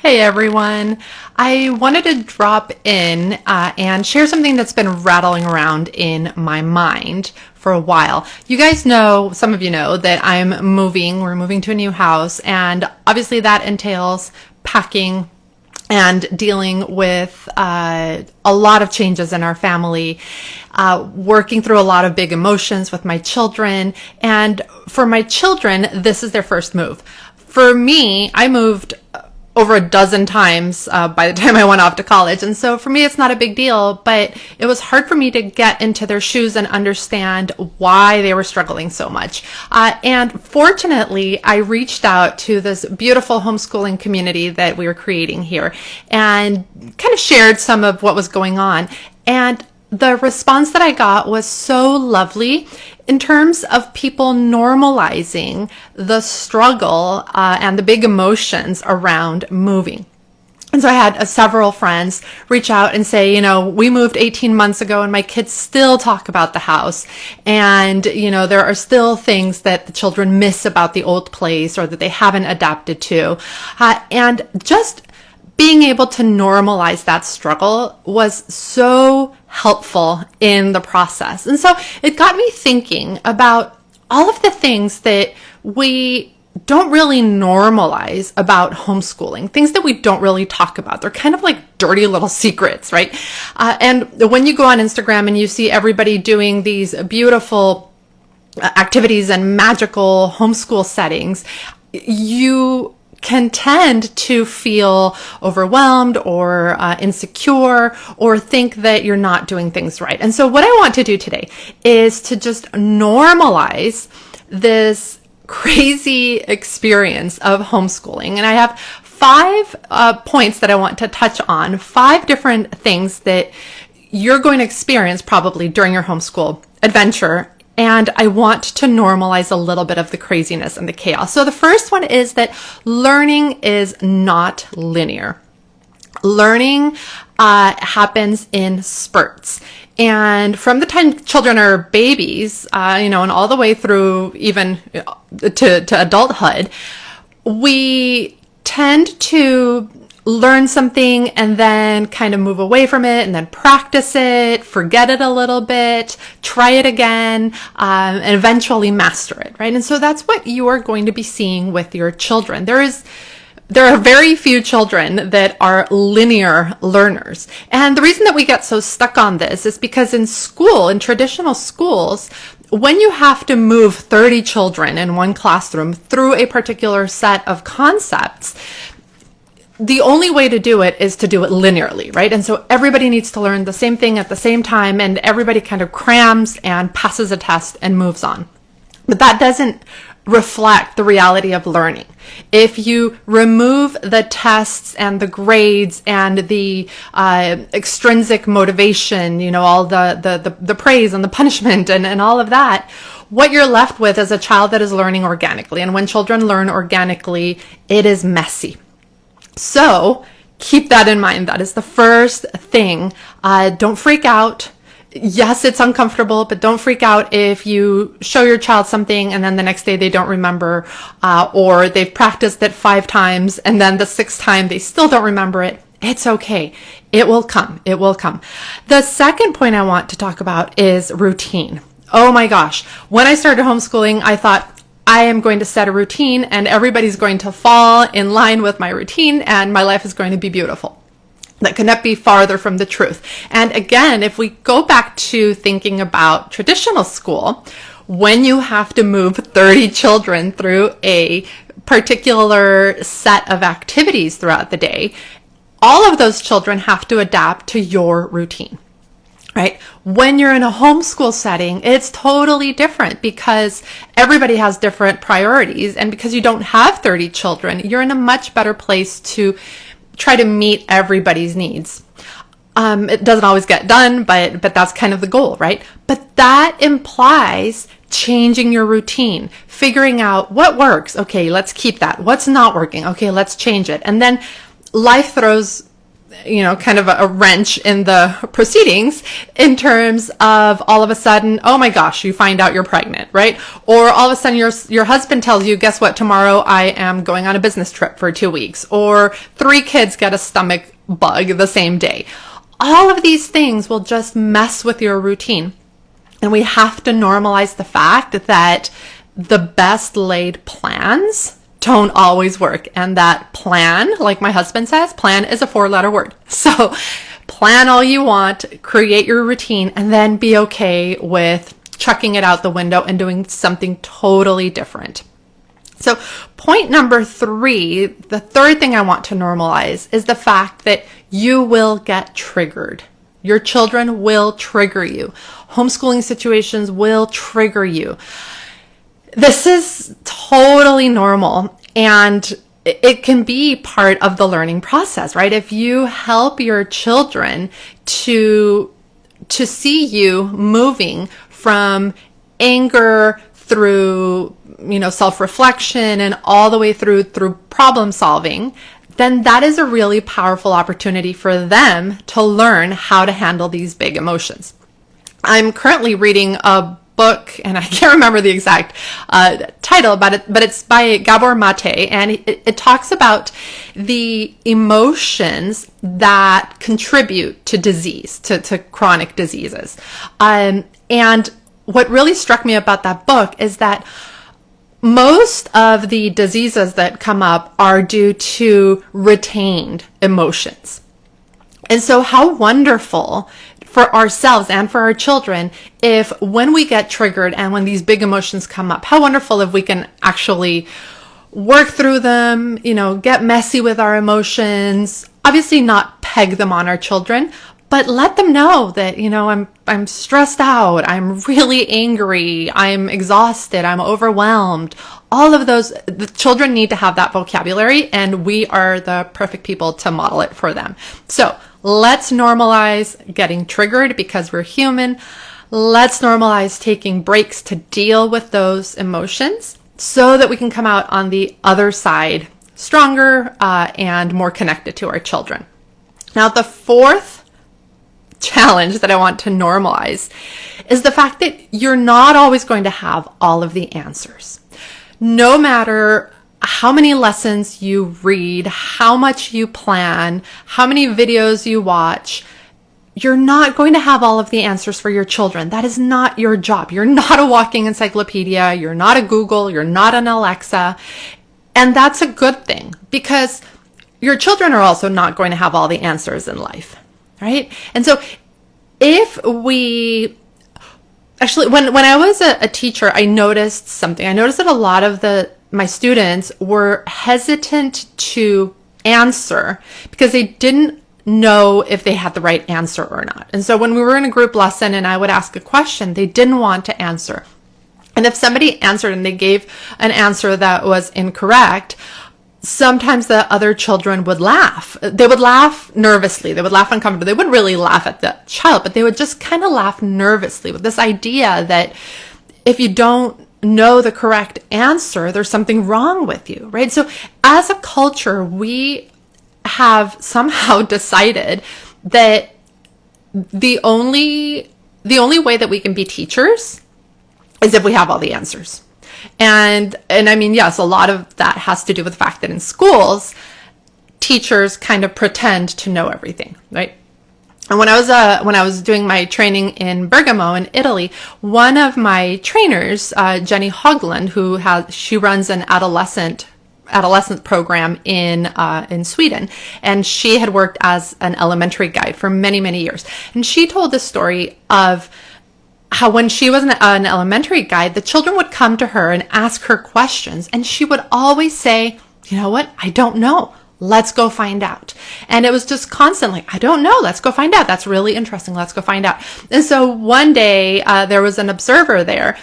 Hey everyone, I wanted to drop in and share something that's been rattling around in my mind for a while. You guys know, some of you know, that we're moving to a new house, and obviously that entails packing and dealing with a lot of changes in our family, working through a lot of big emotions with my children. And for my children, this is their first move. For me, I moved over a dozen times by the time I went off to college. And so for me, it's not a big deal, but it was hard for me to get into their shoes and understand why they were struggling so much. And fortunately, I reached out to this beautiful homeschooling community that we were creating here and kind of shared some of what was going on. And the response that I got was so lovely in terms of people normalizing the struggle and the big emotions around moving. And so I had several friends reach out and say, we moved 18 months ago and my kids still talk about the house. And, there are still things that the children miss about the old place or that they haven't adapted to. And just being able to normalize that struggle was so helpful in the process. And so it got me thinking about all of the things that we don't really normalize about homeschooling, things that we don't really talk about. They're kind of like dirty little secrets, right? And when you go on Instagram and you see everybody doing these beautiful activities and magical homeschool settings, you can tend to feel overwhelmed or insecure or think that you're not doing things right. And so what I want to do today is to just normalize this crazy experience of homeschooling. And I have 5 points that I want to touch on, 5 different things that you're going to experience probably during your homeschool adventure. And I want to normalize a little bit of the craziness and the chaos. So the first one is that learning is not linear. Learning happens in spurts. And from the time children are babies, and all the way through even to adulthood, we tend to learn something and then kind of move away from it and then practice it, forget it a little bit, try it again, and eventually master it, right? And so that's what you are going to be seeing with your children. There are very few children that are linear learners. And the reason that we get so stuck on this is because in traditional schools, when you have to move 30 children in one classroom through a particular set of concepts, the only way to do it is to do it linearly, right? And so everybody needs to learn the same thing at the same time, and everybody kind of crams and passes a test and moves on. But that doesn't reflect the reality of learning. If you remove the tests and the grades and the extrinsic motivation, all the praise and the punishment and all of that, what you're left with is a child that is learning organically. And when children learn organically, it is messy. So keep that in mind. That is the first thing. Don't freak out. Yes, it's uncomfortable, but don't freak out if you show your child something and then the next day they don't remember, or they've practiced it 5 times and then the 6th time they still don't remember it. It's okay. It will come. It will come. The second point I want to talk about is routine. Oh my gosh. When I started homeschooling, I thought, I am going to set a routine and everybody's going to fall in line with my routine and my life is going to be beautiful. That could not be farther from the truth. And again, if we go back to thinking about traditional school, when you have to move 30 children through a particular set of activities throughout the day, all of those children have to adapt to your routine. Right? When you're in a homeschool setting, it's totally different because everybody has different priorities. And because you don't have 30 children, you're in a much better place to try to meet everybody's needs. It doesn't always get done, but that's kind of the goal, right? But that implies changing your routine, figuring out what works. Okay, let's keep that. What's not working? Okay, let's change it. And then life throws kind of a wrench in the proceedings in terms of all of a sudden, oh my gosh, you find out you're pregnant, right? Or all of a sudden your husband tells you, guess what, tomorrow I am going on a business trip for 2 weeks, or 3 kids get a stomach bug the same day. All of these things will just mess with your routine. And we have to normalize the fact that the best laid plans don't always work. And that plan, like my husband says, plan is a 4-letter word. So plan all you want, create your routine, and then be okay with chucking it out the window and doing something totally different. So point number 3, the third thing I want to normalize is the fact that you will get triggered. Your children will trigger you. Homeschooling situations will trigger you. This is totally normal, and it can be part of the learning process, right? If you help your children to see you moving from anger through, self-reflection and all the way through problem solving, then that is a really powerful opportunity for them to learn how to handle these big emotions. I'm currently reading a book, and I can't remember the exact title about it, but it's by Gabor Mate, and it talks about the emotions that contribute to disease, to chronic diseases. And what really struck me about that book is that most of the diseases that come up are due to retained emotions. And so how wonderful for ourselves and for our children if when we get triggered and when these big emotions come up, how wonderful if we can actually work through them, get messy with our emotions, obviously not peg them on our children, but let them know that, I'm stressed out, I'm really angry, I'm exhausted, I'm overwhelmed. All of those, the children need to have that vocabulary, and we are the perfect people to model it for them. So let's normalize getting triggered because we're human. Let's normalize taking breaks to deal with those emotions so that we can come out on the other side stronger and more connected to our children. Now, the fourth challenge that I want to normalize is the fact that you're not always going to have all of the answers. No matter how many lessons you read, how much you plan, how many videos you watch, you're not going to have all of the answers for your children. That is not your job. You're not a walking encyclopedia. You're not a Google. You're not an Alexa. And that's a good thing because your children are also not going to have all the answers in life, right? And so if we actually, when I was a teacher, I noticed something. I noticed that a lot of my students were hesitant to answer because they didn't know if they had the right answer or not. And so when we were in a group lesson and I would ask a question, they didn't want to answer. And if somebody answered and they gave an answer that was incorrect, sometimes the other children would laugh. They would laugh nervously. They would laugh uncomfortably. They wouldn't really laugh at the child, but they would just kind of laugh nervously with this idea that if you don't know the correct answer, there's something wrong with you, right? So as a culture, we have somehow decided that the only way that we can be teachers is if we have all the answers. And I mean, yes, a lot of that has to do with the fact that in schools, teachers kind of pretend to know everything, right? And when I was doing my training in Bergamo in Italy, one of my trainers, Jenny Hogland, she runs an adolescent program in Sweden, and she had worked as an elementary guide for many, many years. And she told the story of how when she was an elementary guide, the children would come to her and ask her questions, and she would always say, you know what, I don't know. Let's go find out. And it was just constantly, I don't know. Let's go find out. That's really interesting. Let's go find out. And so one day there was an observer there,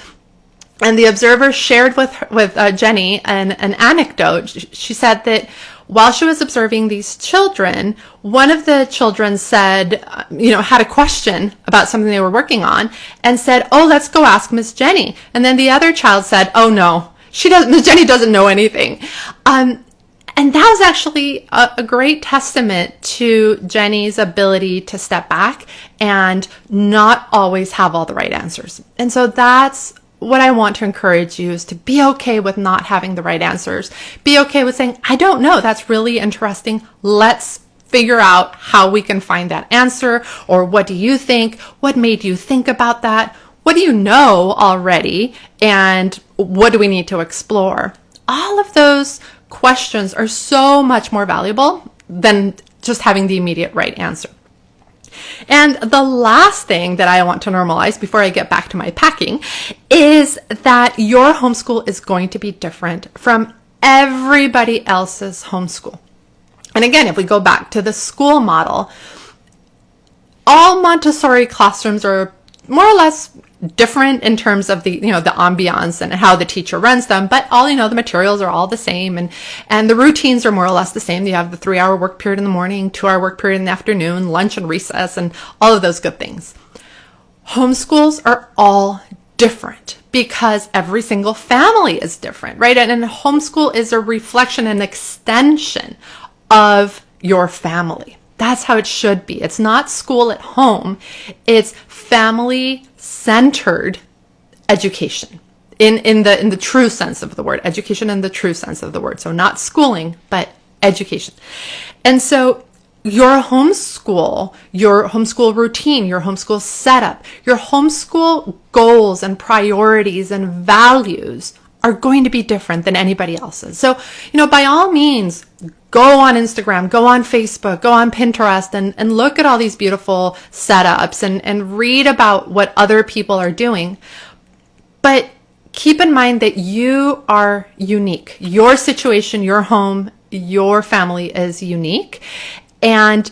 and the observer shared with Jenny an anecdote. She said that while she was observing these children, one of the children said, had a question about something they were working on and said, oh, let's go ask Miss Jenny. And then the other child said, oh no, Miss Jenny doesn't know anything. And that was actually a great testament to Jenny's ability to step back and not always have all the right answers. And so that's what I want to encourage you, is to be okay with not having the right answers. Be okay with saying, I don't know, that's really interesting. Let's figure out how we can find that answer. Or what do you think? What made you think about that? What do you know already? And what do we need to explore? All of those questions are so much more valuable than just having the immediate right answer. And the last thing that I want to normalize before I get back to my packing is that your homeschool is going to be different from everybody else's homeschool. And again, if we go back to the school model, all Montessori classrooms are more or less different in terms of the ambiance and how the teacher runs them, but all, the materials are all the same, and the routines are more or less the same. You have the 3-hour work period in the morning, 2-hour work period in the afternoon, lunch and recess, and all of those good things. Homeschools are all different because every single family is different, right? And homeschool is a reflection and extension of your family. That's how it should be. It's not school at home. It's family-centered education in the true sense of the word. Education in the true sense of the word. So not schooling, but education. And so your homeschool routine, your homeschool setup, your homeschool goals and priorities and values are going to be different than anybody else's. So, by all means, go on Instagram, go on Facebook, go on Pinterest, and look at all these beautiful setups and read about what other people are doing. But keep in mind that you are unique. Your situation, your home, your family is unique. And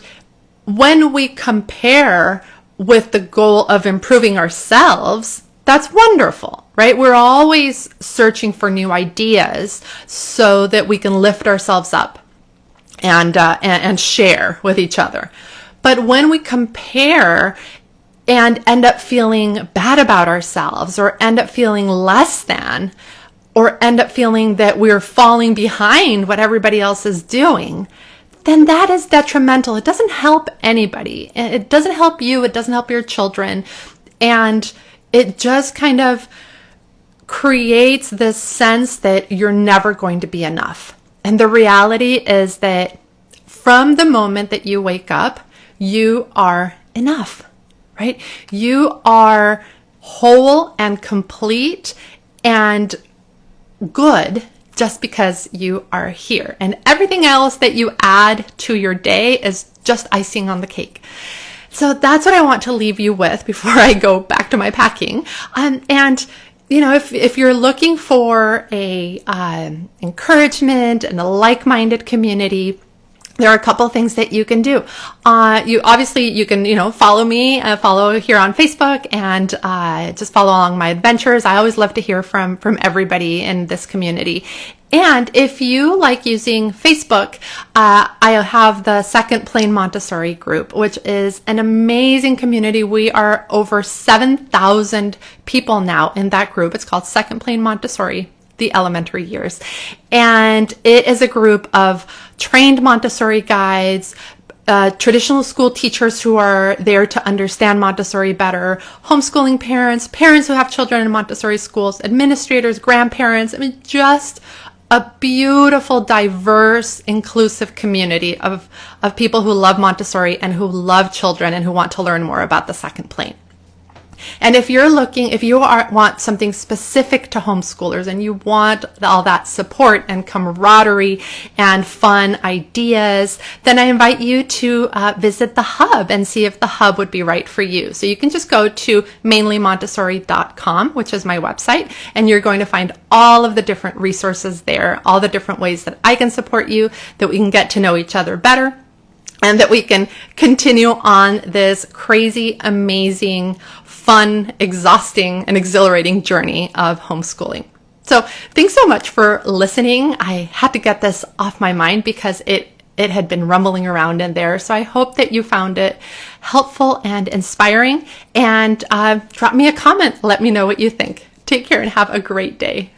when we compare with the goal of improving ourselves, that's wonderful, right? We're always searching for new ideas so that we can lift ourselves up and share with each other. But when we compare and end up feeling bad about ourselves, or end up feeling less than, or end up feeling that we're falling behind what everybody else is doing, then that is detrimental. It doesn't help anybody. It doesn't help you. It doesn't help your children. And it just kind of creates this sense that you're never going to be enough. And the reality is that from the moment that you wake up, you are enough, right? You are whole and complete and good just because you are here. And everything else that you add to your day is just icing on the cake. So that's what I want to leave you with before I go back to my packing. If you're looking for a encouragement and a like-minded community, there are a couple things that you can do. You can follow me, follow here on Facebook, and just follow along my adventures. I always love to hear from everybody in this community. And if you like using Facebook, I have the Second Plane Montessori group, which is an amazing community. We are over 7,000 people now in that group. It's called Second Plane Montessori, the elementary years. And it is a group of trained Montessori guides, traditional school teachers who are there to understand Montessori better, homeschooling parents, parents who have children in Montessori schools, administrators, grandparents. I mean, just a beautiful, diverse, inclusive community of people who love Montessori and who love children and who want to learn more about the second plane. And if you want something specific to homeschoolers and you want all that support and camaraderie and fun ideas, then I invite you to visit the Hub and see if the Hub would be right for you. So you can just go to mainlymontessori.com, which is my website, and you're going to find all of the different resources there, all the different ways that I can support you, that we can get to know each other better, and that we can continue on this crazy, amazing, fun, exhausting, and exhilarating journey of homeschooling. So thanks so much for listening. I had to get this off my mind because it had been rumbling around in there. So I hope that you found it helpful and inspiring. And drop me a comment. Let me know what you think. Take care and have a great day.